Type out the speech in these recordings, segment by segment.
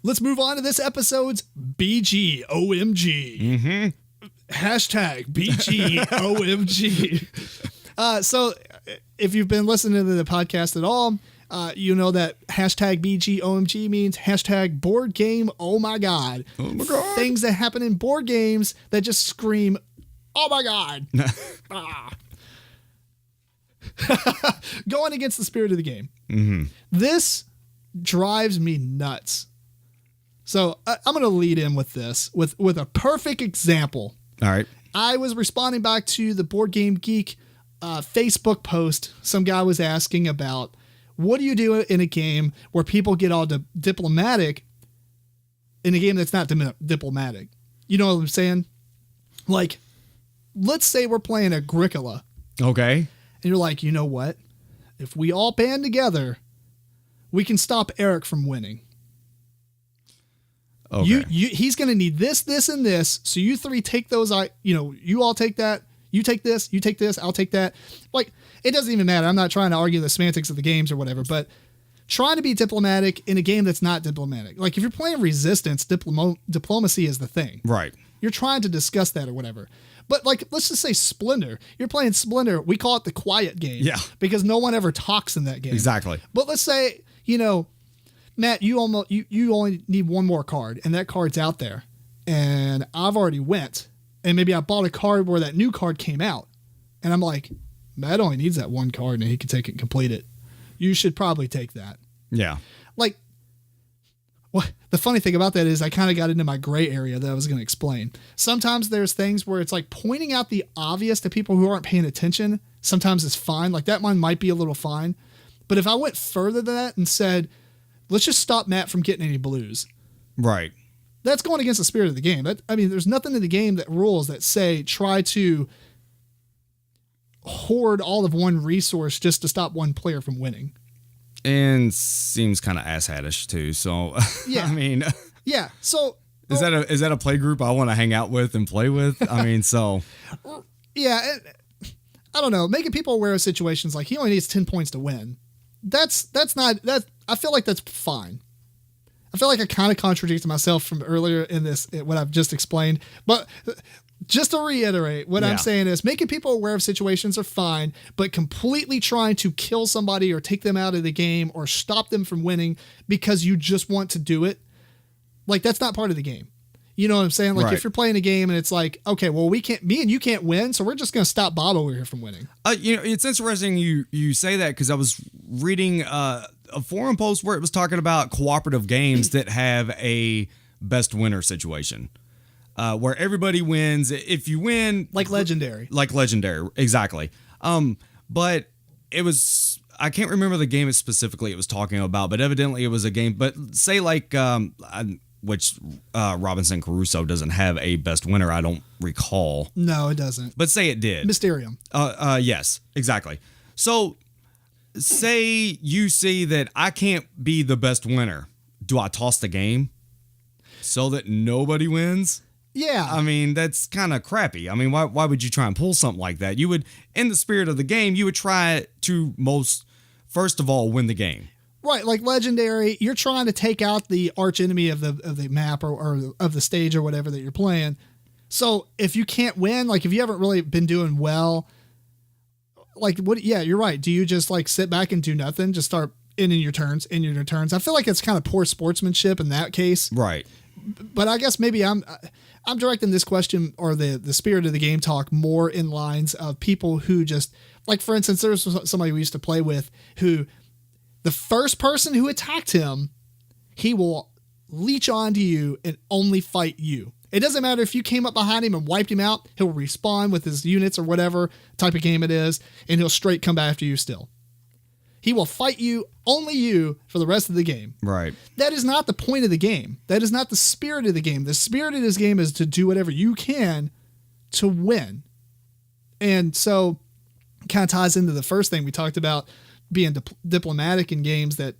let's move on to this episode's BGOMG. Mm-hmm. Hashtag BGOMG. So if you've been listening to the podcast at all, you know that hashtag BGOMG means hashtag board game. Oh my God. Oh my God. Things that happen in board games that just scream, oh my God. Going against the spirit of the game. Mm-hmm. This drives me nuts. So I'm going to lead in with this with a perfect example. All right. I was responding back to the Board Game Geek Facebook post. Some guy was asking about, what do you do in a game where people get all diplomatic in a game that's not diplomatic? You know what I'm saying? Like, let's say we're playing Agricola. Okay. And you're like, you know what? If we all band together, we can stop Eric from winning. Okay. He's going to need this, this, and this. So you three take those. You all take that. You take this. You take this. I'll take that. Like, it doesn't even matter. I'm not trying to argue the semantics of the games or whatever, but trying to be diplomatic in a game that's not diplomatic. Like, if you're playing Resistance, diplomacy is the thing. Right. You're trying to discuss that or whatever. But like, let's just say Splendor. You're playing Splendor. We call it the quiet game. Yeah. Because no one ever talks in that game. Exactly. But let's say, Matt, you only need one more card, and that card's out there. And I've already went. And maybe I bought a card where that new card came out. And I'm like, Matt only needs that one card, and he can take it and complete it. You should probably take that. Yeah. Like, what the funny thing about that is I kind of got into my gray area that I was going to explain. Sometimes there's things where it's like pointing out the obvious to people who aren't paying attention. Sometimes it's fine. Like, that one might be a little fine. But if I went further than that and said, let's just stop Matt from getting any blues. Right. That's going against the spirit of the game. There's nothing in the game that rules that say try to hoard all of one resource just to stop one player from winning. And seems kind of asshattish too. So, yeah. Yeah. So is that a play group I want to hang out with and play with? Yeah. I don't know. Making people aware of situations like he only needs 10 points to win. That's not that. I feel like that's fine. I feel like I kind of contradicted myself from earlier in this, what I've just explained, but just to reiterate, what I'm saying is making people aware of situations are fine, but completely trying to kill somebody or take them out of the game or stop them from winning because you just want to do it. Like, that's not part of the game. You know what I'm saying? Like, if you're playing a game and it's like, okay, well, me and you can't win, so we're just going to stop Bob over here from winning. It's interesting you say that, because I was reading a forum post where it was talking about cooperative games that have a best winner situation, where everybody wins. If you win, like Legendary, exactly. But it was, I can't remember the game specifically it was talking about, but evidently it was a game. But say like which Robinson Crusoe doesn't have a best winner, I don't recall. No, it doesn't. But say it did. Mysterium. Yes, exactly. So say you see that I can't be the best winner. Do I toss the game so that nobody wins? Yeah. That's kind of crappy. Why would you try and pull something like that? You would, in the spirit of the game, you would try to first of all, win the game. Right, like Legendary, you're trying to take out the arch enemy of the map or of the stage or whatever that you're playing. So if you can't win, like if you haven't really been doing well, like what? Yeah, you're right. Do you just like sit back and do nothing? Just start ending your turns. I feel like it's kind of poor sportsmanship in that case. Right. But I guess maybe I'm directing this question or the spirit of the game talk more in lines of people who just, like, for instance, there was somebody we used to play with who, the first person who attacked him, he will leech onto you and only fight you. It doesn't matter if you came up behind him and wiped him out, he'll respawn with his units or whatever type of game it is, and he'll straight come after you still. He will fight you, only you, for the rest of the game. Right. That is not the point of the game. That is not the spirit of the game. The spirit of this game is to do whatever you can to win. And so it kind of ties into the first thing we talked about, being diplomatic in games that,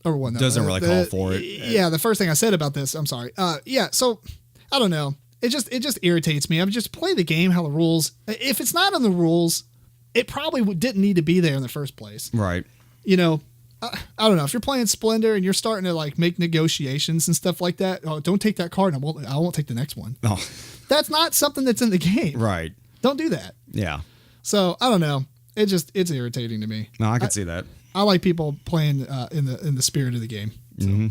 or what? No, doesn't really call for it. Yeah, the first thing I said about this, I'm sorry. Yeah, so I don't know. It just irritates me. I just play the game how the rules. If it's not on the rules, it probably didn't need to be there in the first place. Right. I don't know, if you're playing Splendor and you're starting to like make negotiations and stuff like that, oh, don't take that card. I won't take the next one. Oh, That's not something that's in the game. right. Don't do that. Yeah. So I don't know. It's irritating to me. No, I could see that. I like people playing in the spirit of the game. So.